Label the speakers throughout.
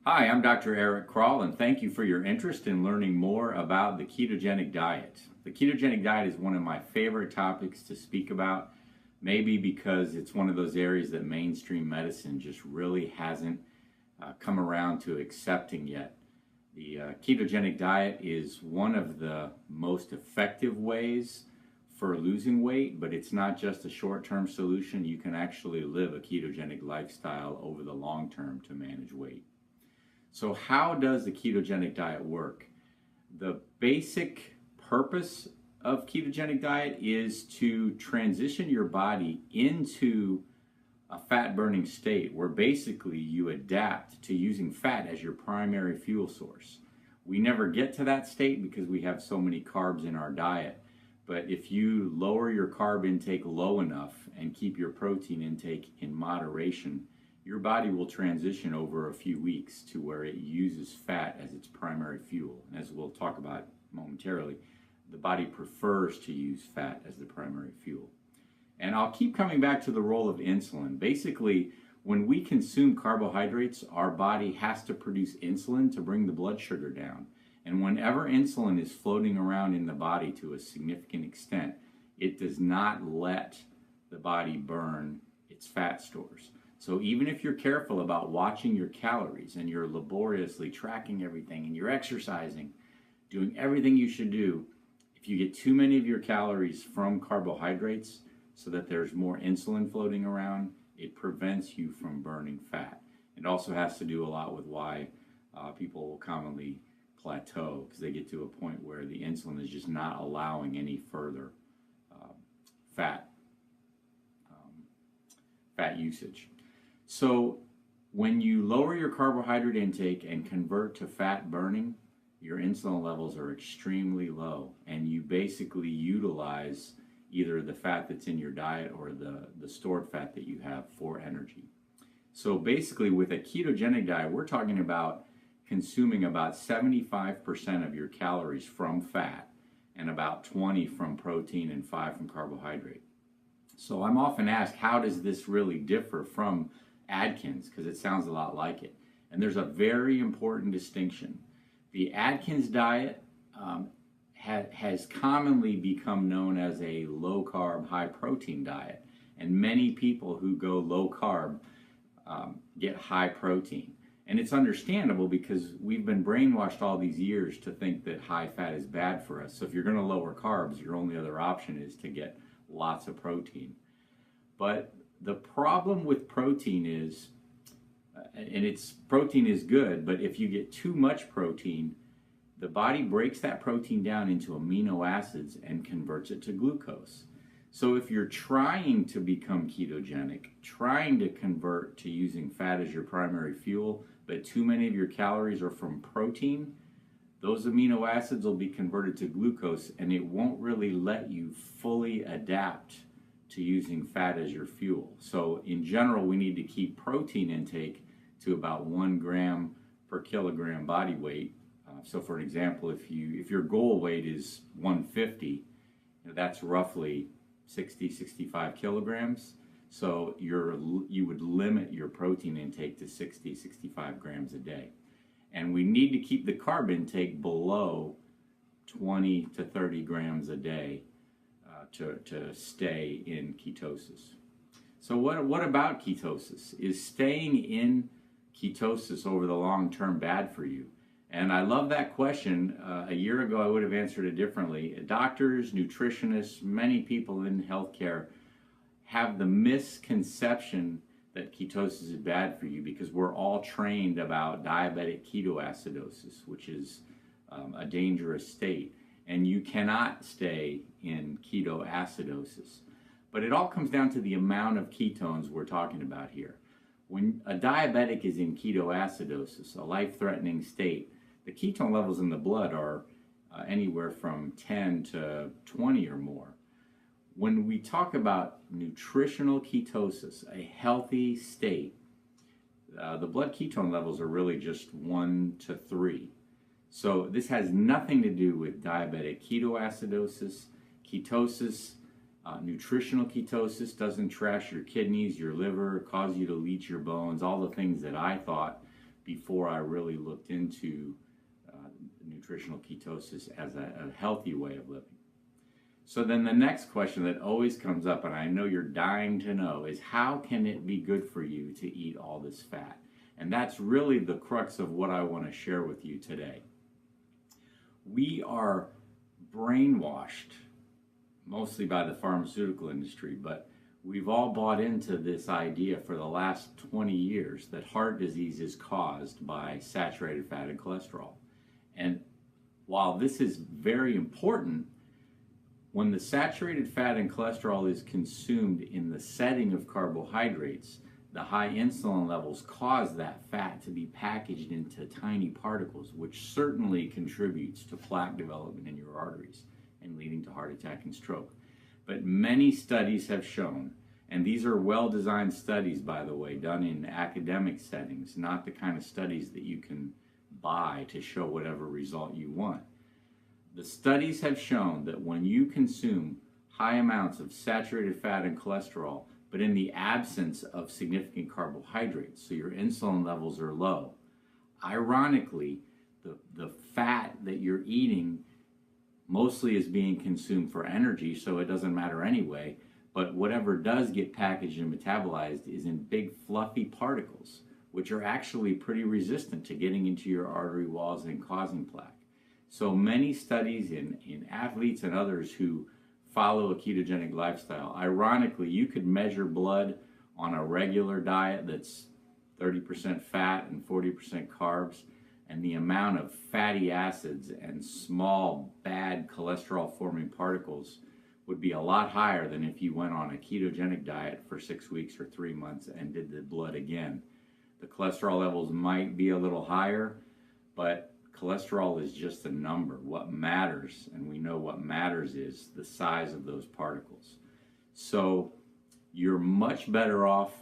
Speaker 1: Hi, I'm Dr. Eric Crall, and thank you for your interest in learning more about the ketogenic diet. The ketogenic diet is one of my favorite topics to speak about, maybe because it's one of those areas that mainstream medicine just really hasn't come around to accepting yet. The ketogenic diet is one of the most effective ways for losing weight, but it's not just a short-term solution. You can actually live a ketogenic lifestyle over the long term to manage weight. So how does the ketogenic diet work? The basic purpose of ketogenic diet is to transition your body into a fat burning state where basically you adapt to using fat as your primary fuel source. We never get to that state because we have so many carbs in our diet. But if you lower your carb intake low enough and keep your protein intake in moderation, your body will transition over a few weeks to where it uses fat as its primary fuel. And as we'll talk about momentarily, the body prefers to use fat as the primary fuel. And I'll keep coming back to the role of insulin. Basically, when we consume carbohydrates, our body has to produce insulin to bring the blood sugar down. And whenever insulin is floating around in the body to a significant extent, it does not let the body burn its fat stores. So even if you're careful about watching your calories and you're laboriously tracking everything and you're exercising, doing everything you should do, if you get too many of your calories from carbohydrates so that there's more insulin floating around, it prevents you from burning fat. It also has to do a lot with why people will commonly plateau, because they get to a point where the insulin is just not allowing any further fat usage. So when you lower your carbohydrate intake and convert to fat burning, your insulin levels are extremely low, and you basically utilize either the fat that's in your diet or the stored fat that you have for energy. So basically with a ketogenic diet, we're talking about consuming about 75% of your calories from fat and about 20 from protein and 5 from carbohydrate. So I'm often asked, how does this really differ from Atkins? Because it sounds a lot like it. And there's a very important distinction. The Atkins diet has commonly become known as a low-carb, high-protein diet. And many people who go low-carb get high protein. And it's understandable because we've been brainwashed all these years to think that high fat is bad for us. So if you're going to lower carbs, your only other option is to get lots of protein. But the problem with protein is, protein is good, but if you get too much protein, the body breaks that protein down into amino acids and converts it to glucose. So if you're trying to become ketogenic, trying to convert to using fat as your primary fuel, but too many of your calories are from protein, those amino acids will be converted to glucose, and it won't really let you fully adapt to using fat as your fuel. So in general, we need to keep protein intake to about 1 gram per kilogram body weight. So for an example, if your goal weight is 150, that's roughly 65 kilograms. So you would limit your protein intake to 65 grams a day. And we need to keep the carb intake below 20 to 30 grams a day to stay in ketosis. So what about ketosis? Is staying in ketosis over the long term bad for you? And I love that question. A year ago, I would have answered it differently. Doctors, nutritionists, many people in healthcare have the misconception that ketosis is bad for you because we're all trained about diabetic ketoacidosis, which is a dangerous state. And you cannot stay in ketoacidosis. But it all comes down to the amount of ketones we're talking about here. When a diabetic is in ketoacidosis, a life-threatening state, the ketone levels in the blood are anywhere from 10 to 20 or more. When we talk about nutritional ketosis, a healthy state, the blood ketone levels are really just 1 to 3. So this has nothing to do with diabetic ketoacidosis. Ketosis, nutritional ketosis doesn't trash your kidneys, your liver, cause you to leach your bones, all the things that I thought before I really looked into nutritional ketosis as a healthy way of living. So then the next question that always comes up, and I know you're dying to know, is how can it be good for you to eat all this fat? And that's really the crux of what I want to share with you today. We are brainwashed, mostly by the pharmaceutical industry, but we've all bought into this idea for the last 20 years that heart disease is caused by saturated fat and cholesterol. And while this is very important, when the saturated fat and cholesterol is consumed in the setting of carbohydrates, the high insulin levels cause that fat to be packaged into tiny particles, which certainly contributes to plaque development in your arteries and leading to heart attack and stroke. But many studies have shown, and these are well-designed studies, by the way, done in academic settings, not the kind of studies that you can buy to show whatever result you want. The studies have shown that when you consume high amounts of saturated fat and cholesterol, but in the absence of significant carbohydrates, so your insulin levels are low, ironically, the fat that you're eating mostly is being consumed for energy, so it doesn't matter anyway, but whatever does get packaged and metabolized is in big fluffy particles, which are actually pretty resistant to getting into your artery walls and causing plaque. So many studies in athletes and others who follow a ketogenic lifestyle, ironically, you could measure blood on a regular diet that's 30% fat and 40% carbs, and the amount of fatty acids and small bad cholesterol forming particles would be a lot higher than if you went on a ketogenic diet for 6 weeks or 3 months and did the blood again. The cholesterol levels might be a little higher, but cholesterol is just a number. What matters, and we know what matters, is the size of those particles. So you're much better off,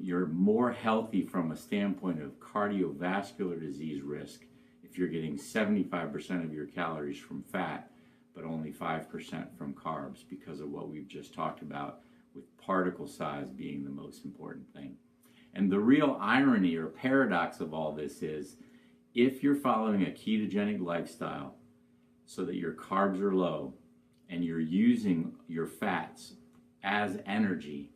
Speaker 1: you're more healthy from a standpoint of cardiovascular disease risk if you're getting 75% of your calories from fat, but only 5% from carbs, because of what we've just talked about, with particle size being the most important thing. And the real irony or paradox of all this is, if you're following a ketogenic lifestyle so that your carbs are low and you're using your fats as energy,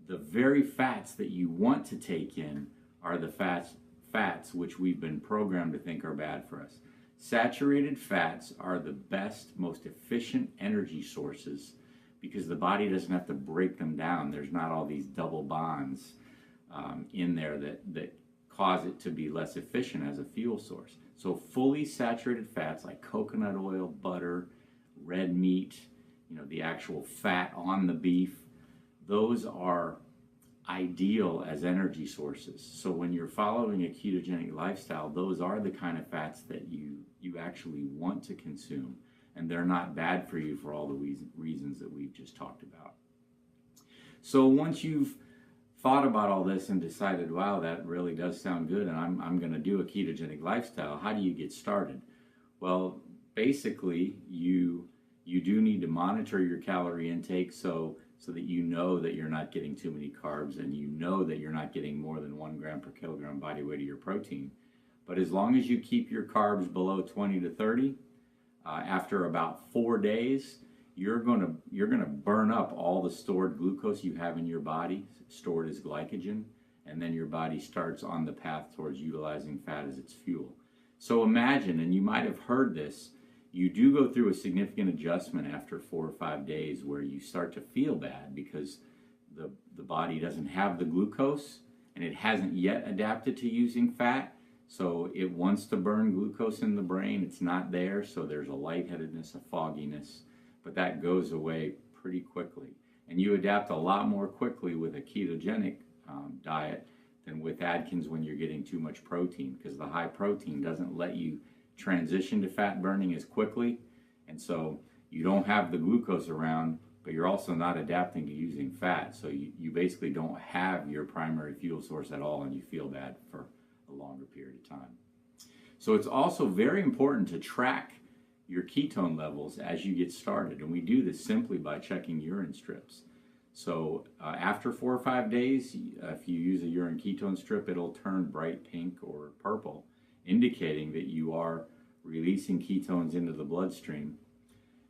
Speaker 1: the very fats that you want to take in are the fats which we've been programmed to think are bad for us. Saturated fats are the best, most efficient energy sources because the body doesn't have to break them down. There's not all these double bonds in there that cause it to be less efficient as a fuel source. So fully saturated fats like coconut oil, butter, red meat, the actual fat on the beef, those are ideal as energy sources. So when you're following a ketogenic lifestyle, those are the kind of fats that you actually want to consume, and they're not bad for you for all the reasons that we've just talked about. So once you've thought about all this and decided, wow, that really does sound good, and I'm going to do a ketogenic lifestyle, how do you get started? Well, basically, you do need to monitor your calorie intake so that you know that you're not getting too many carbs, and you know that you're not getting more than 1 gram per kilogram body weight of your protein. But as long as you keep your carbs below 20 to 30, after about 4 days, you're gonna burn up all the stored glucose you have in your body, stored as glycogen, and then your body starts on the path towards utilizing fat as its fuel. So imagine, and you might have heard this, you do go through a significant adjustment after 4 or 5 days where you start to feel bad because the body doesn't have the glucose and it hasn't yet adapted to using fat. So it wants to burn glucose in the brain. It's not there, so there's a lightheadedness, a fogginess, but that goes away pretty quickly. And you adapt a lot more quickly with a ketogenic diet than with Atkins when you're getting too much protein, because the high protein doesn't let you transition to fat burning as quickly, and so you don't have the glucose around, but you're also not adapting to using fat, so you basically don't have your primary fuel source at all, and you feel bad for a longer period of time. So it's also very important to track your ketone levels as you get started, and we do this simply by checking urine strips. So after 4 or 5 days, if you use a urine ketone strip, it'll turn bright pink or purple, indicating that you are releasing ketones into the bloodstream.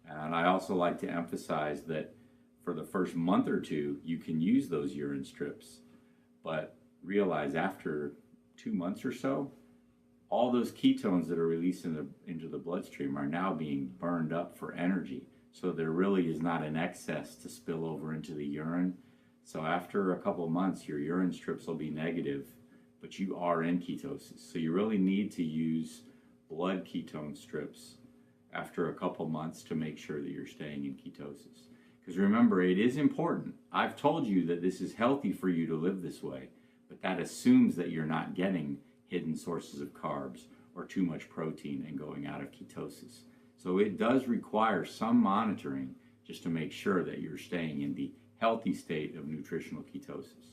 Speaker 1: And I also like to emphasize that for the first month or two, you can use those urine strips, but realize after 2 months or so, all those ketones that are released into the bloodstream are now being burned up for energy. So there really is not an excess to spill over into the urine. So after a couple of months, your urine strips will be negative, but you are in ketosis. So you really need to use blood ketone strips after a couple months to make sure that you're staying in ketosis. Because remember, it is important. I've told you that this is healthy for you to live this way, but that assumes that you're not getting hidden sources of carbs or too much protein and going out of ketosis. So it does require some monitoring just to make sure that you're staying in the healthy state of nutritional ketosis.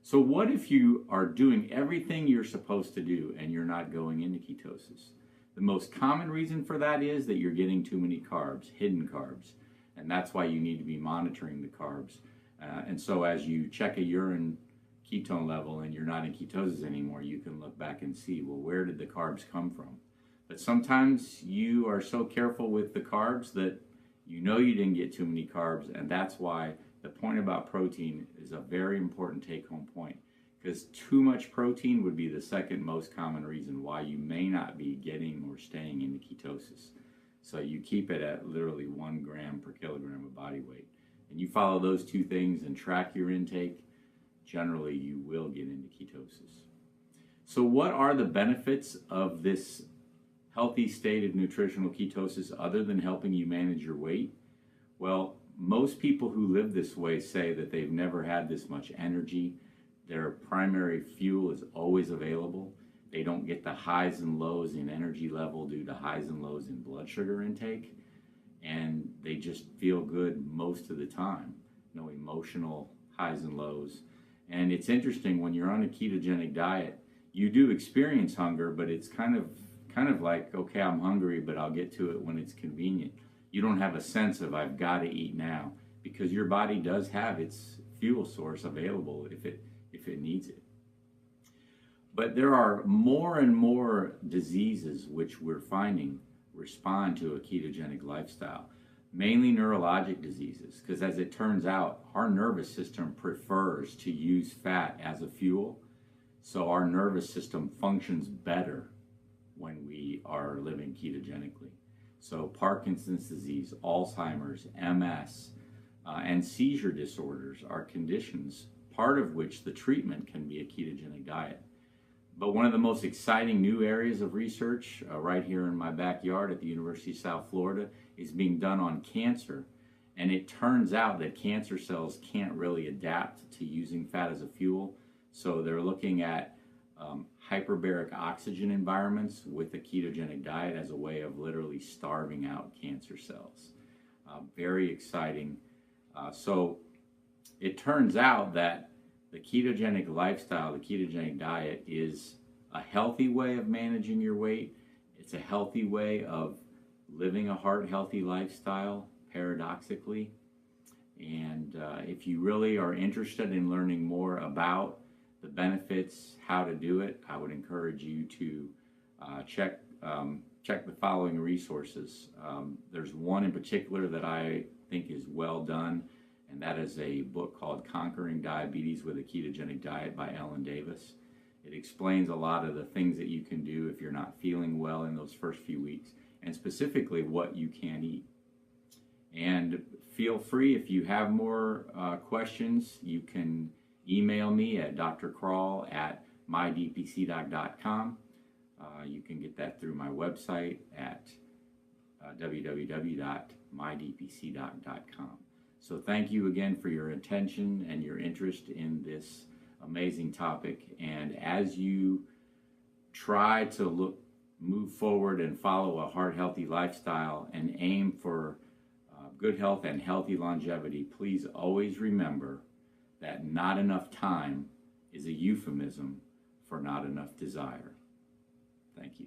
Speaker 1: So what if you are doing everything you're supposed to do and you're not going into ketosis? The most common reason for that is that you're getting too many carbs, hidden carbs, and that's why you need to be monitoring the carbs. And so as you check a urine ketone level and you're not in ketosis anymore, you can look back and see, well, where did the carbs come from? But sometimes you are so careful with the carbs that you know you didn't get too many carbs, and that's why the point about protein is a very important take-home point, because too much protein would be the second most common reason why you may not be getting or staying into ketosis. So you keep it at literally 1 gram per kilogram of body weight. And you follow those two things and track your intake, generally you will get into ketosis. So what are the benefits of this healthy state of nutritional ketosis other than helping you manage your weight? Well, most people who live this way say that they've never had this much energy. Their primary fuel is always available. They don't get the highs and lows in energy level due to highs and lows in blood sugar intake. And they just feel good most of the time. No emotional highs and lows. And it's interesting, when you're on a ketogenic diet, you do experience hunger, but it's kind of like, okay, I'm hungry, but I'll get to it when it's convenient. You don't have a sense of I've got to eat now, because your body does have its fuel source available if it needs it. But there are more and more diseases which we're finding respond to a ketogenic lifestyle, mainly neurologic diseases, because as it turns out, our nervous system prefers to use fat as a fuel, so our nervous system functions better when we are living ketogenically. So Parkinson's disease, Alzheimer's, MS, and seizure disorders are conditions, part of which the treatment can be a ketogenic diet. But one of the most exciting new areas of research right here in my backyard at the University of South Florida is being done on cancer. And it turns out that cancer cells can't really adapt to using fat as a fuel. So they're looking at hyperbaric oxygen environments with a ketogenic diet as a way of literally starving out cancer cells. Very exciting. So it turns out that the ketogenic lifestyle, the ketogenic diet, is a healthy way of managing your weight. It's a healthy way of living a heart-healthy lifestyle, paradoxically. And if you really are interested in learning more about the benefits, how to do it, I would encourage you to check the following resources. There's one in particular that I think is well done, and that is a book called Conquering Diabetes with a Ketogenic Diet by Ellen Davis. It explains a lot of the things that you can do if you're not feeling well in those first few weeks, and specifically what you can eat. And feel free, if you have more questions, you can email me at drcrall@mydpcdoc.com. You can get that through my website at www.mydpcdoc.com. So thank you again for your attention and your interest in this amazing topic. And as you try to move forward and follow a heart-healthy lifestyle and aim for good health and healthy longevity, please always remember that not enough time is a euphemism for not enough desire. Thank you.